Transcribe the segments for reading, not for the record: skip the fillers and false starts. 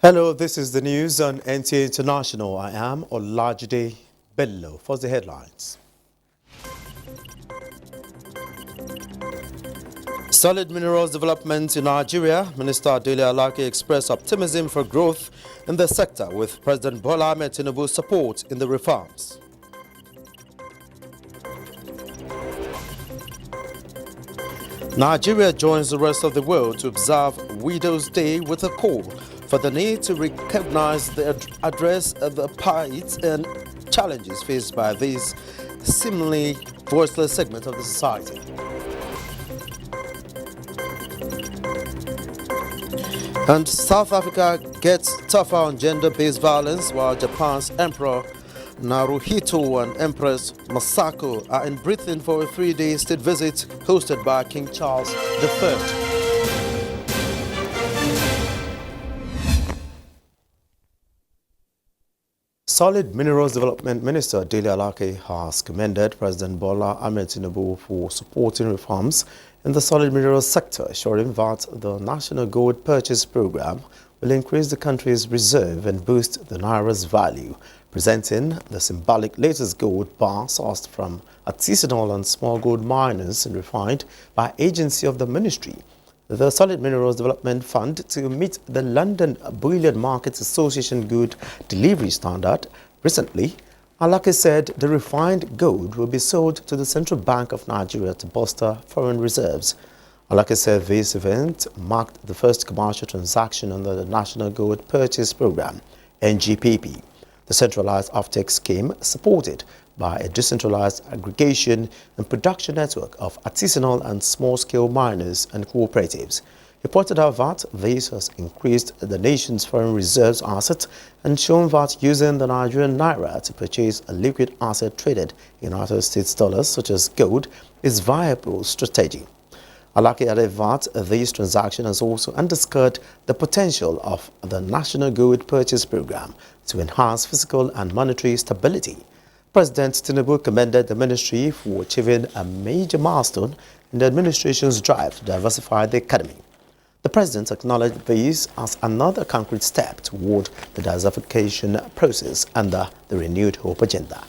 Hello, this is the news on NTA International. I am Olajide Bello. First, the headlines. Solid minerals development in Nigeria. Minister Dele Alake expressed optimism for growth in the sector with President Bola Ahmed Tinubu's support in the reforms. Nigeria joins the rest of the world to observe Widows' Day with a call for the need to recognize address the plight and challenges faced by these seemingly voiceless segments of the society. And South Africa gets tougher on gender-based violence, while Japan's Emperor Naruhito and Empress Masako are in Britain for a 3-day state visit hosted by King Charles I. Solid Minerals Development Minister Dele Alake has commended President Bola Ahmed Tinubu for supporting reforms in the solid minerals sector, assuring that the National Gold Purchase Program will increase the country's reserve and boost the Naira's value, presenting the symbolic latest gold bar sourced from artisanal and small gold miners and refined by agency of the ministry. The Solid Minerals Development Fund, to meet the London Bullion Markets Association good delivery standard. Recently, Alake said the refined gold will be sold to the Central Bank of Nigeria to bolster foreign reserves. Alake said this event marked the first commercial transaction under the National Gold Purchase Program, NGPP. The centralized offtake scheme supported by a decentralized aggregation and production network of artisanal and small-scale miners and cooperatives. He pointed out that this has increased the nation's foreign reserves asset and shown that using the Nigerian Naira to purchase a liquid asset traded in United States dollars such as gold is viable strategy. Alake added that this transaction has also underscored the potential of the National Gold Purchase Program to enhance physical and monetary stability. President Tinubu commended the ministry for achieving a major milestone in the administration's drive to diversify the economy. The president acknowledged this as another concrete step toward the diversification process under the Renewed Hope agenda.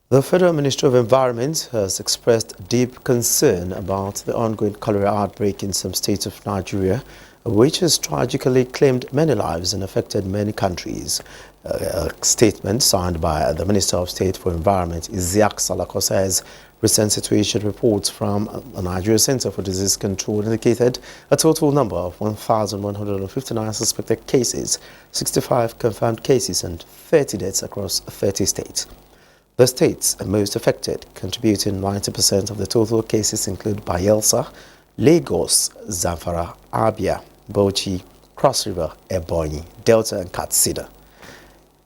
The Federal Ministry of Environment has expressed deep concern about the ongoing cholera outbreak in some states of Nigeria, which has tragically claimed many lives and affected many countries. A statement signed by the Minister of State for Environment, Isiaq Salako, says recent situation reports from the Nigeria Center for Disease Control indicated a total number of 1,159 suspected cases, 65 confirmed cases, and 30 deaths across 30 states. The states most affected, contributing 90% of the total cases, include Bayelsa, Lagos, Zamfara, Abia, Bauchi, Cross River, Ebonyi, Delta, and Katsina.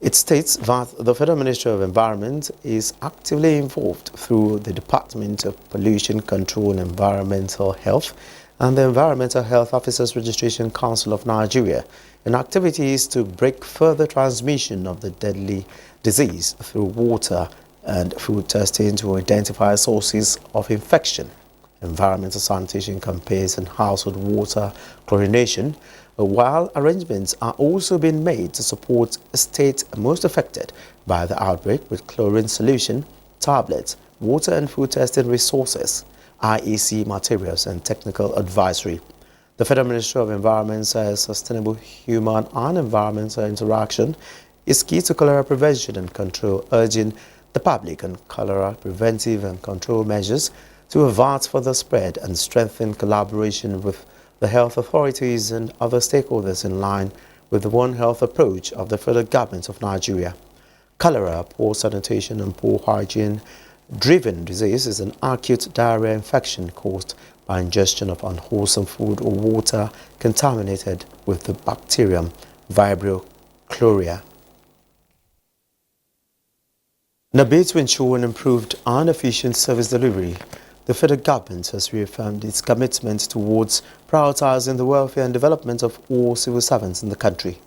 It states that the Federal Ministry of Environment is actively involved through the Department of Pollution Control and Environmental Health and the Environmental Health Officers Registration Council of Nigeria in activities to break further transmission of the deadly disease through water and food testing to identify sources of infection, environmental sanitation campaigns, and household water chlorination, while arrangements are also being made to support states most affected by the outbreak with chlorine solution, tablets, water and food testing resources, IEC materials, and technical advisory. The Federal Ministry of Environment says sustainable human and environmental interaction is key to cholera prevention and control, urging the public on cholera preventive and control measures to avert further spread and strengthen collaboration with the health authorities and other stakeholders in line with the One Health approach of the federal government of Nigeria. Cholera, poor sanitation and poor hygiene-driven disease is an acute diarrhea infection caused by ingestion of unwholesome food or water contaminated with the bacterium Vibrio chloria. In a bid to ensure an improved and efficient service delivery, the federal government has reaffirmed its commitment towards prioritizing the welfare and development of all civil servants in the country.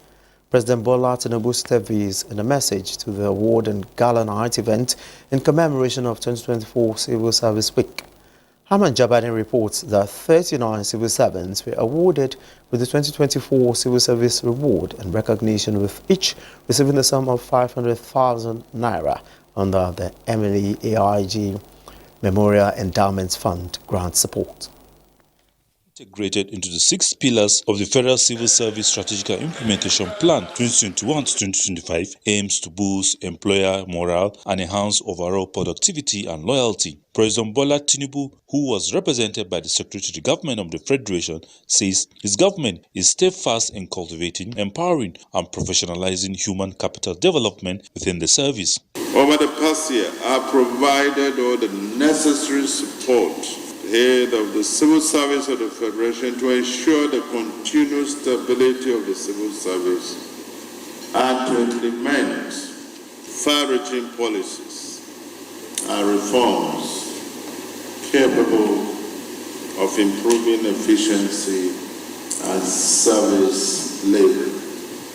President Bola Tinubu stated this in a message to the award and gala night event in commemoration of 2024 Civil Service Week. Haman Jabani reports that 39 civil servants were awarded with the 2024 Civil Service Reward and recognition, with each receiving the sum of 500,000 naira under the NTAi Memorial Endowment Fund grant support. Integrated into the 6 pillars of the Federal Civil Service Strategic Implementation Plan 2021-2025 aims to boost employer morale and enhance overall productivity and loyalty. President Bola Tinubu, who was represented by the Secretary to the Government of the Federation, says his government is steadfast in cultivating, empowering and professionalizing human capital development within the service. Over the past year, I have provided all the necessary support head of the Civil Service of the Federation to ensure the continuous stability of the civil service and to implement far-reaching policies and reforms capable of improving efficiency and service level.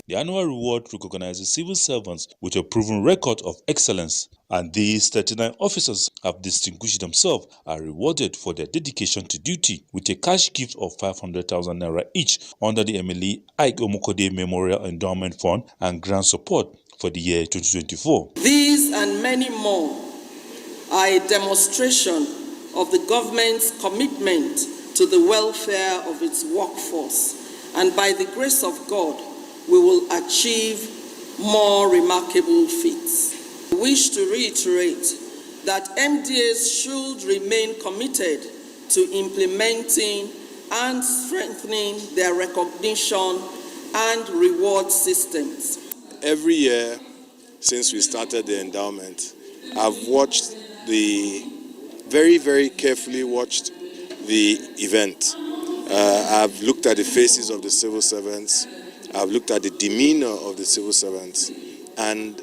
The annual reward recognizes civil servants with a proven record of excellence, and these 39 officers have distinguished themselves are rewarded for their dedication to duty with a cash gift of 500,000 naira each under the NTAi Memorial Endowment Fund and grant support for the year 2024. These and many more are a demonstration of the government's commitment to the welfare of its workforce, and by the grace of God, we will achieve more remarkable feats. I wish to reiterate that MDAs should remain committed to implementing and strengthening their recognition and reward systems. Every year since we started the endowment, I've watched very carefully watched the event. I've looked at the faces of the civil servants. I've looked at the demeanor of the civil servants, and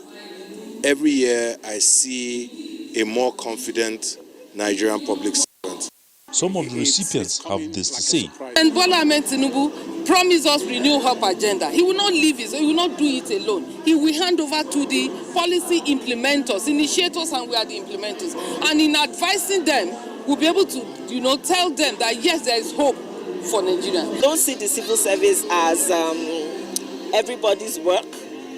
every year I see a more confident Nigerian public servant. Some of the recipients have this to say. And Bola Ahmed Tinubu promised us Renew Hope agenda. He will not leave it, he will not do it alone. He will hand over to the policy implementers, initiators, and we are the implementers. And in advising them, we'll be able to, tell them that yes, there is hope for Nigeria. Don't see the civil service as everybody's work.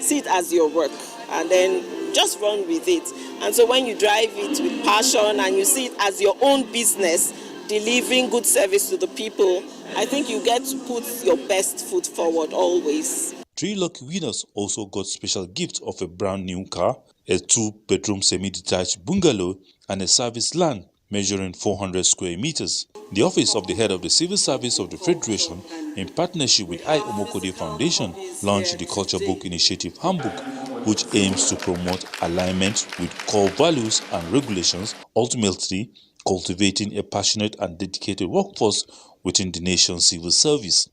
See it as your work, and then just run with it. And so when you drive it with passion and you see it as your own business, delivering good service to the people, I think you get to put your best foot forward always. 3 lucky winners also got special gifts of a brand new car, a 2-bedroom semi-detached bungalow, and a service land measuring 400 square meters. The Office of the Head of the Civil Service of the Federation, in partnership with I Omokode Foundation, launched the Culture Book Initiative Handbook, which aims to promote alignment with core values and regulations, ultimately cultivating a passionate and dedicated workforce within the nation's civil service.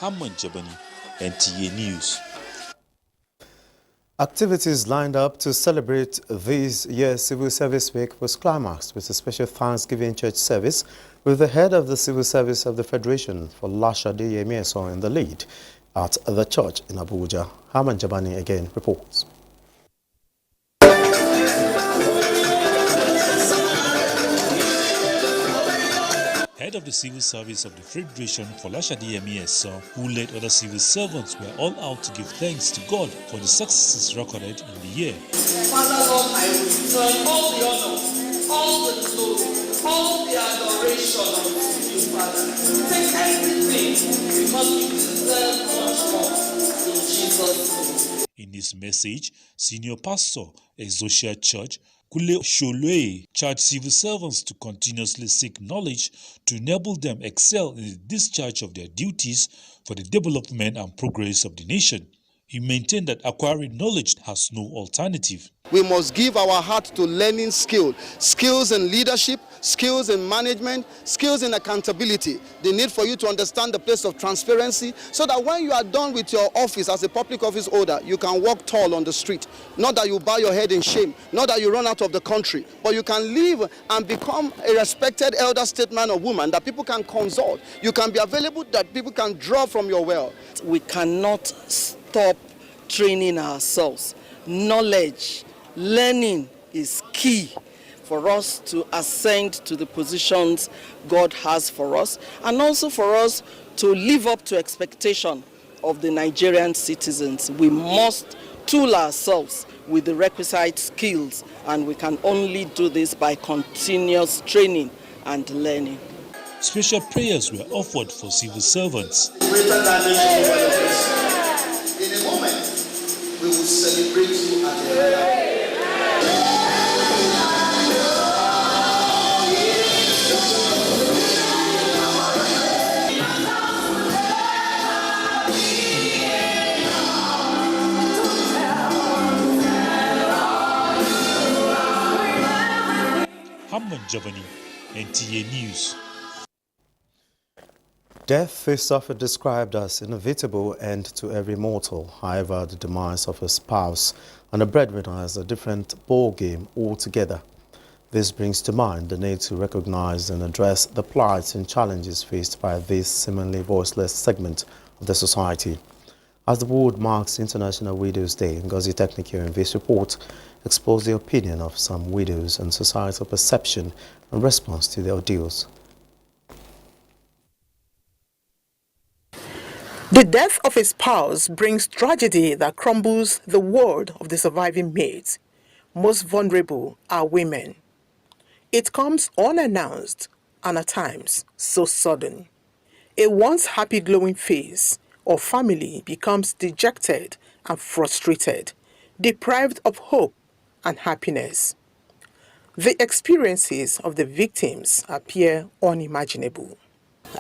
Haman Jabani, NTA News. Activities lined up to celebrate this year's Civil Service Week was climaxed with a special Thanksgiving church service with the head of the Civil Service of the Federation for Lasha Deyemieso in the lead at the church in Abuja. Haman Jabani again reports. Head of the Civil Service of the Federation for Lasha Deyemieso, who led other civil servants, were all out to give thanks to God for the successes recorded in the year. Father Lord, I return all the honor, all the glory, all the adoration unto you, Father. Take everything because you deserve much more. In Jesus' name. In his message, Senior Pastor, Exosia Church, Kule Sholwe, charged civil servants to continuously seek knowledge to enable them excel in the discharge of their duties for the development and progress of the nation. He maintained that acquiring knowledge has no alternative. We must give our heart to learning skills in leadership, skills in management, skills in accountability. The need for you to understand the place of transparency so that when you are done with your office as a public office holder, you can walk tall on the street. Not that you bow your head in shame, not that you run out of the country, but you can live and become a respected elder statesman or woman that people can consult. You can be available, that people can draw from your well. We cannot stop training ourselves. knowledge, learning is key for us to ascend to the positions God has for us, and also for us to live up to expectation of the Nigerian citizens. We must tool ourselves with the requisite skills, and we can only do this by continuous training and learning. Special prayers were offered for civil servants. Greater dimension of elevation. In a moment, we will celebrate you at the end. Hamman Javani, NTA News. Death is often described as inevitable end to every mortal. However, the demise of a spouse and a breadwinner is a different ballgame altogether. This brings to mind the need to recognize and address the plights and challenges faced by this seemingly voiceless segment of the society. As the world marks International Widows Day, Ngozi Technical in this report exposed the opinion of some widows and societal perception and response to the ordeals. The death of a spouse brings tragedy that crumbles the world of the surviving mates. Most vulnerable are women. It comes unannounced and at times so sudden. A once happy glowing face or family becomes dejected and frustrated, deprived of hope and happiness. The experiences of the victims appear unimaginable.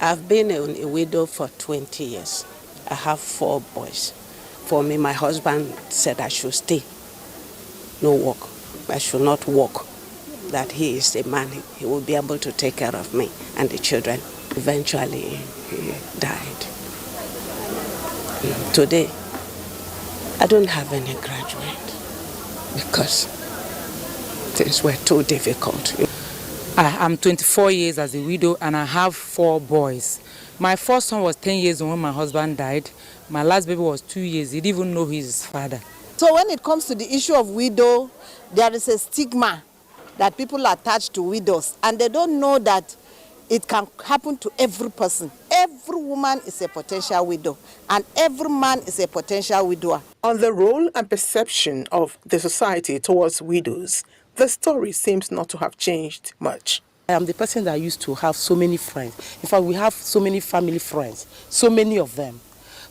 I've been a widow for 20 years. I have 4 boys. For me, my husband said I should stay, no work. I should not work, that he is a man, he will be able to take care of me and the children. Eventually, he died. Today, I don't have any graduate because things were too difficult. I'm 24 years as a widow and I have 4 boys. My first son was 10 years when my husband died. My last baby was 2 years. He didn't even know his father. So when it comes to the issue of widow, there is a stigma that people attach to widows, and they don't know that it can happen to every person. Every woman is a potential widow, and every man is a potential widower. On the role and perception of the society towards widows, the story seems not to have changed much. I am the person that used to have so many friends. In fact, we have so many family friends, so many of them.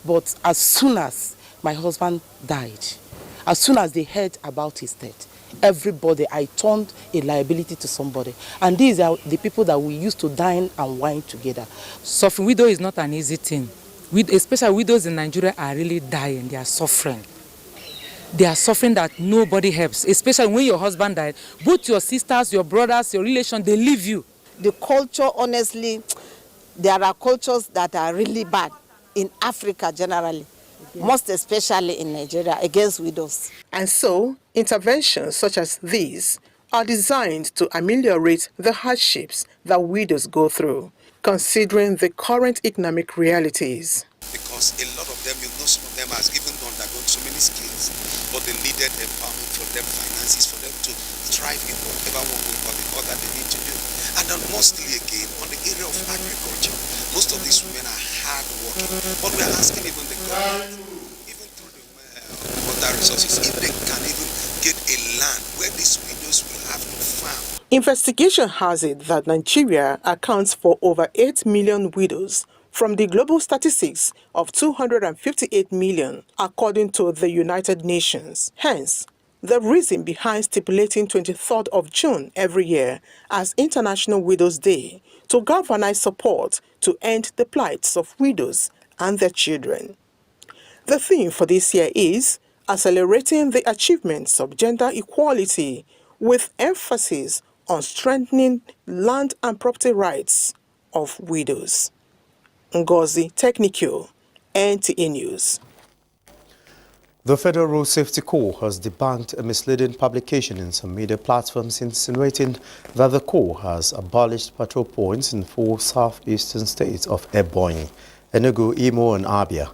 But as soon as my husband died, as soon as they heard about his death, everybody, I turned a liability to somebody. And these are the people that we used to dine and wine together. Suffering widow is not an easy thing. Especially widows in Nigeria are really dying, they are suffering. They are suffering that nobody helps, especially when your husband died. Both your sisters, your brothers, your relations, they leave you. The culture, honestly, there are cultures that are really bad in Africa generally, most especially in Nigeria, against widows. And so, interventions such as these are designed to ameliorate the hardships that widows go through, considering the current economic realities. Because a lot of them, some of them has even undergone so many skills, but they needed empowerment for them, finances for them to thrive in whatever one or that they need to do. And then mostly again, on the area of agriculture, most of these women are hard working, but we are asking even the government, even through the water resources, if they can even get a land where these widows will have to farm. Investigation has it that Nigeria accounts for over 8 million widows from the global statistics of 258 million, according to the United Nations. Hence, the reason behind stipulating 23rd of June every year as International Widows Day to galvanize support to end the plights of widows and their children. The theme for this year is accelerating the achievements of gender equality with emphasis on strengthening land and property rights of widows. Ngozi Technical, NTA News. The Federal Road Safety Corps has debunked a misleading publication in some media platforms insinuating that the Corps has abolished patrol points in 4 southeastern states of Ebonyi, Enugu, Imo and Abia.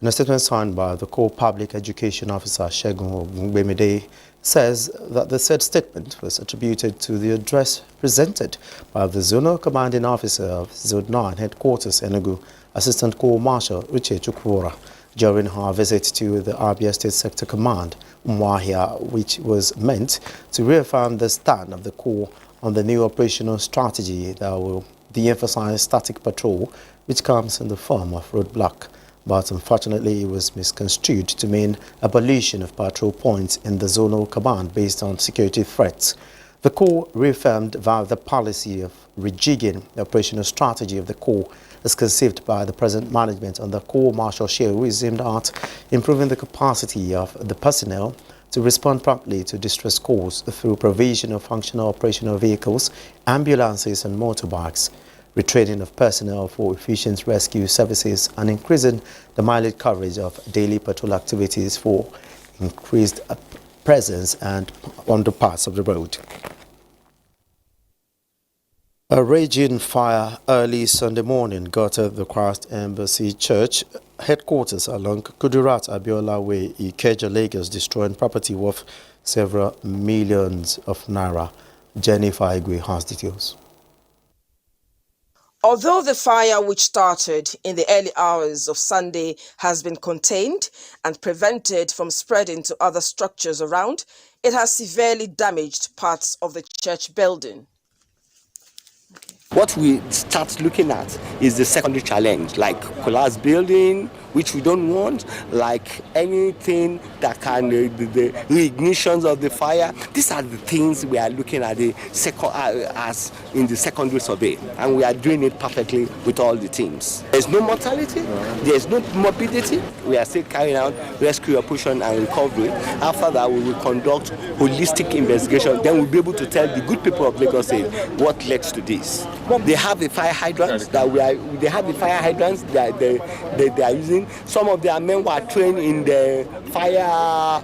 In a statement signed by the core public education officer, Segun Ogungbemide, says that the said statement was attributed to the address presented by the Zonal Commanding Officer of Zone 9 Headquarters, Enugu, Assistant Corps Marshal Uche Chukwura, during her visit to the Abia State Sector Command, Umuahia, which was meant to reaffirm the stand of the Corps on the new operational strategy that will de-emphasize static patrol, which comes in the form of roadblock. But unfortunately, it was misconstrued to mean abolition of patrol points in the zonal command based on security threats. The Corps reaffirmed via the policy of rejigging the operational strategy of the Corps as conceived by the present management on the Corps Marshal Shehu is aimed at improving the capacity of the personnel to respond promptly to distress calls through provision of functional operational vehicles, ambulances and motorbikes, retraining of personnel for efficient rescue services, and increasing the mileage coverage of daily patrol activities for increased presence and on the parts of the road. A raging fire early Sunday morning gutted the Christ Embassy Church headquarters along Kudirat Abiola Way, Ikeja, Lagos, destroying property worth several millions of naira. Jennifer Igwe has details. Although the fire, which started in the early hours of Sunday, has been contained and prevented from spreading to other structures around, it has severely damaged parts of the church building. What we start looking at is the secondary challenge, like collapse building, which we don't want, like anything that can, the reignitions of the fire. These are the things we are looking at as in the secondary survey, and we are doing it perfectly with all the teams. There's no mortality, there's no morbidity. We are still carrying out rescue operation and recovery. After that, we will conduct holistic investigation. Then we'll be able to tell the good people of Lagos State what led to this. They have the fire hydrants that they are using. Some of their men were trained in the fire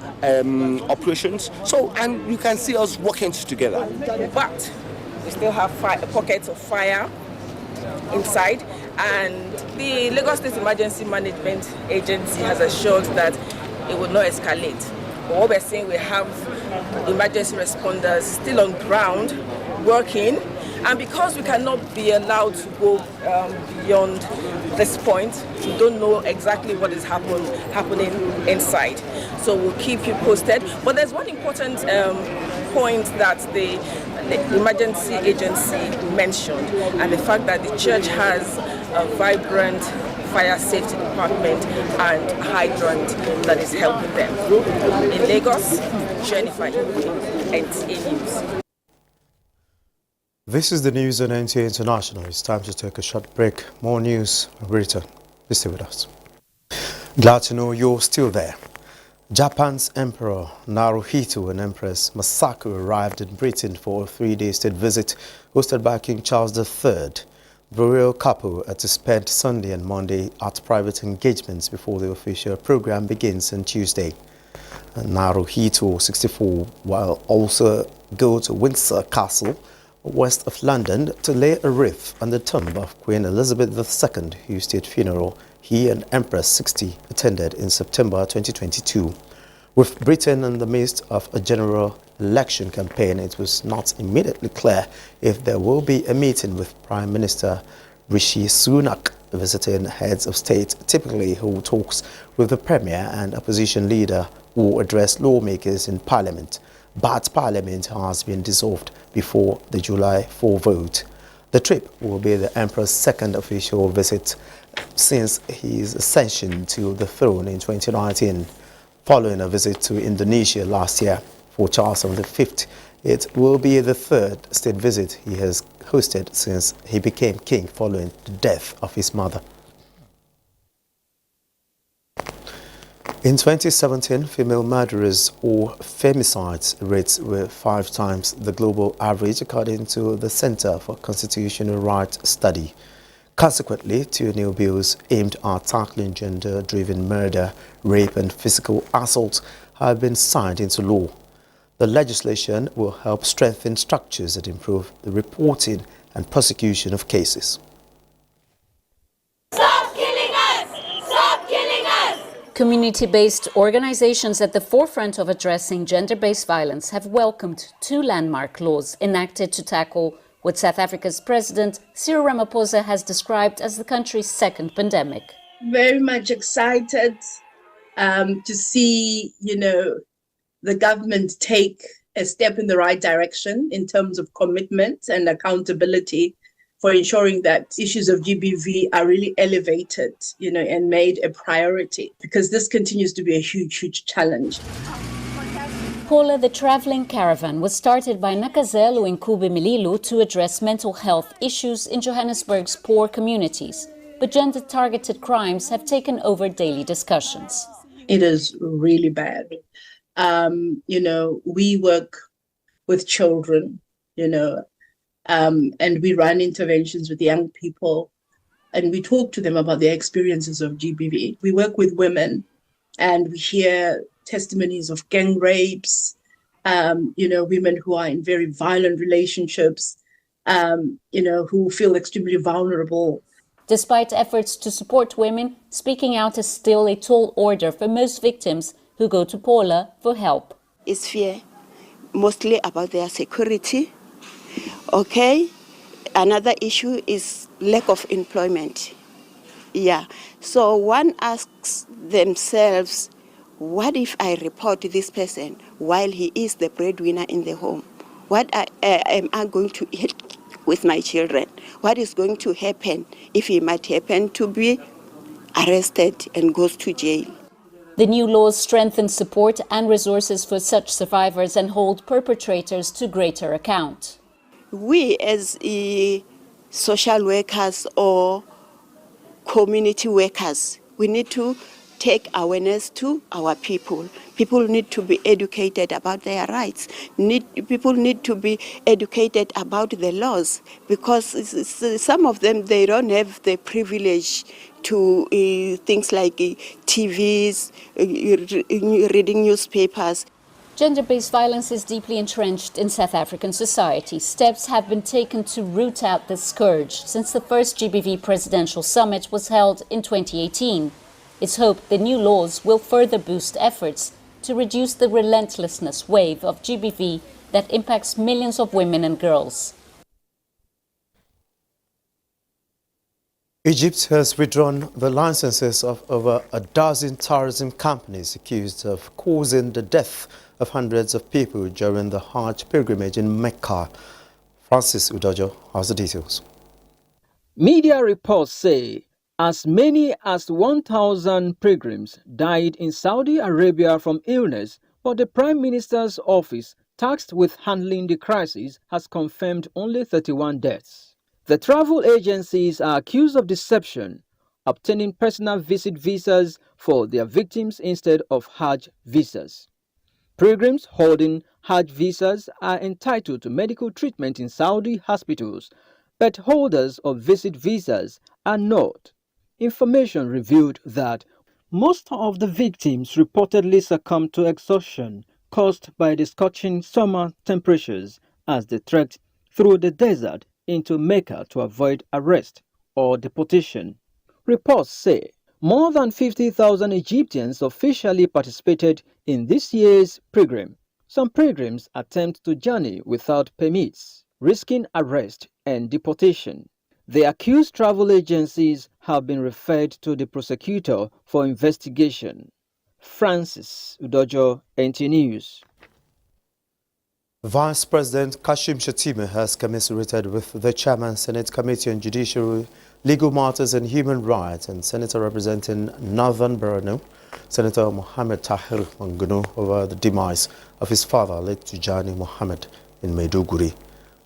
operations. So, and you can see us working together. But we still have pockets of fire inside, and the Lagos State Emergency Management Agency has assured that it will not escalate. But what we're saying, we have emergency responders still on ground working. And because we cannot be allowed to go beyond this point, we don't know exactly what is happening inside. So we'll keep you posted. But there's one important point that the emergency agency mentioned, and the fact that the church has a vibrant fire safety department and hydrant that is helping them. In Lagos, Jennifer, NTA News. This is the news on NTA International. It's time to take a short break. More news when we return. Please stay with us. Glad to know you're still there. Japan's Emperor Naruhito and Empress Masako arrived in Britain for a 3-day state visit hosted by King Charles III. The royal couple are to spend Sunday and Monday at private engagements before the official program begins on Tuesday. Naruhito, 64, will also go to Windsor Castle, west of London, to lay a wreath on the tomb of Queen Elizabeth II, whose state funeral he and Empress 60 attended in September 2022. With Britain in the midst of a general election campaign, it was not immediately clear if there will be a meeting with Prime Minister Rishi Sunak. Visiting heads of state typically hold talks with the Premier and opposition leader who address lawmakers in Parliament. But Parliament has been dissolved before the July 4 vote. The trip will be the Emperor's second official visit since his ascension to the throne in 2019, following a visit to Indonesia last year. For Charles V, it will be the third state visit he has hosted since he became king following the death of his mother. In 2017, female murderers or femicides rates were 5 times the global average, according to the Center for Constitutional Rights study. Consequently, 2 new bills aimed at tackling gender-driven murder, rape and physical assault have been signed into law. The legislation will help strengthen structures that improve the reporting and prosecution of cases. Stop killing us! Stop killing us! Community-based organizations at the forefront of addressing gender-based violence have welcomed 2 landmark laws enacted to tackle what South Africa's President Cyril Ramaphosa has described as the country's second pandemic. Very much excited to see, the government take a step in the right direction in terms of commitment and accountability for ensuring that issues of GBV are really elevated, and made a priority, because this continues to be a huge, huge challenge. Paula, the travelling caravan, was started by Nakazelo Nkube Mililu to address mental health issues in Johannesburg's poor communities. But gender-targeted crimes have taken over daily discussions. It is really bad. We work with children, and we run interventions with young people, and we talk to them about their experiences of GBV. We work with women, and we hear testimonies of gang rapes, women who are in very violent relationships, who feel extremely vulnerable. Despite efforts to support women, speaking out is still a tall order for most victims who go to Paula for help. It's fear, mostly about their security. Okay, another issue is lack of employment. Yeah, so one asks themselves, what if I report this person while he is the breadwinner in the home? What am I going to eat with my children? What is going to happen if he might happen to be arrested and goes to jail? The new laws strengthen support and resources for such survivors and hold perpetrators to greater account. We as social workers or community workers, we need to take awareness to our people. People need to be educated about their rights. People need to be educated about the laws, because some of them, they don't have the privilege to things like TVs, reading newspapers. Gender-based violence is deeply entrenched in South African society. Steps have been taken to root out this scourge since the first GBV presidential summit was held in 2018. It's hoped the new laws will further boost efforts to reduce the relentlessness wave of GBV that impacts millions of women and girls. Egypt has withdrawn the licenses of over a dozen tourism companies accused of causing the death of hundreds of people during the Hajj pilgrimage in Mecca. Francis Udojo has the details. Media reports say as many as 1,000 pilgrims died in Saudi Arabia from illness, but the Prime Minister's office, tasked with handling the crisis, has confirmed only 31 deaths. The travel agencies are accused of deception, obtaining personal visit visas for their victims instead of Hajj visas. Pilgrims holding Hajj visas are entitled to medical treatment in Saudi hospitals, but holders of visit visas are not. Information revealed that most of the victims reportedly succumbed to exhaustion caused by the scorching summer temperatures as they trekked through the desert into Mecca to avoid arrest or deportation. Reports say more than 50,000 Egyptians officially participated in this year's pilgrim. Some pilgrims attempt to journey without permits, risking arrest and deportation. The accused travel agencies have been referred to the prosecutor for investigation. Francis Udojo, NTA News. Vice President Kashim Shettima has commiserated with the Chairman, Senate Committee on Judiciary, Legal Matters and Human Rights and Senator representing Northern Borno, Senator Mohammed Tahir Manguno, over the demise of his father, late Tijani Mohammed, in Maiduguri.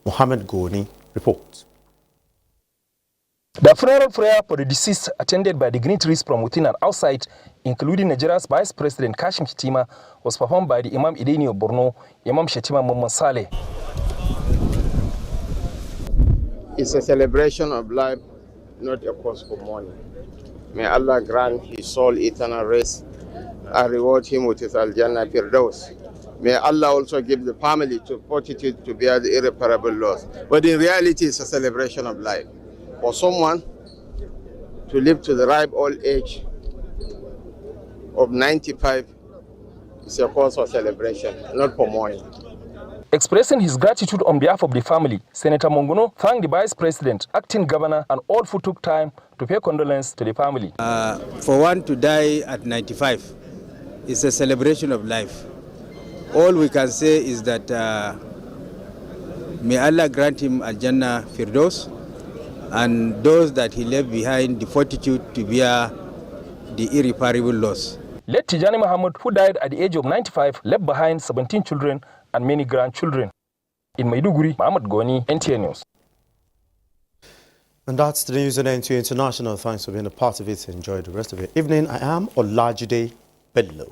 Mohammed Goni reports. The funeral prayer for the deceased, attended by dignitaries from within and outside, including Nigeria's Vice President Kashim Shettima, was performed by the Imam Ideni of Borno, Imam Shettima Muhammad Saleh. It's a celebration of life, not a cause for mourning. May Allah grant his soul eternal rest and reward him with his Al-Jannah Firdaus. May Allah also give the family to fortitude to bear the irreparable loss. But in reality, it's a celebration of life. For someone to live to the ripe old age of 95 is a cause for celebration, not for mourning. Expressing his gratitude on behalf of the family, Senator Monguno thanked the Vice President, acting governor, and all who took time to pay condolence to the family. For one to die at 95 is a celebration of life. All we can say is that may Allah grant him Al-Jannah Firdaus, and those that he left behind the fortitude to bear the irreparable loss. Late Tijani Muhammad, who died at the age of 95, left behind 17 children and many grandchildren. In Maiduguri, Muhammad Goni, NTA News. And that's the news on NTA International. Thanks for being a part of it. Enjoy the rest of your evening. I am Olajide Bello.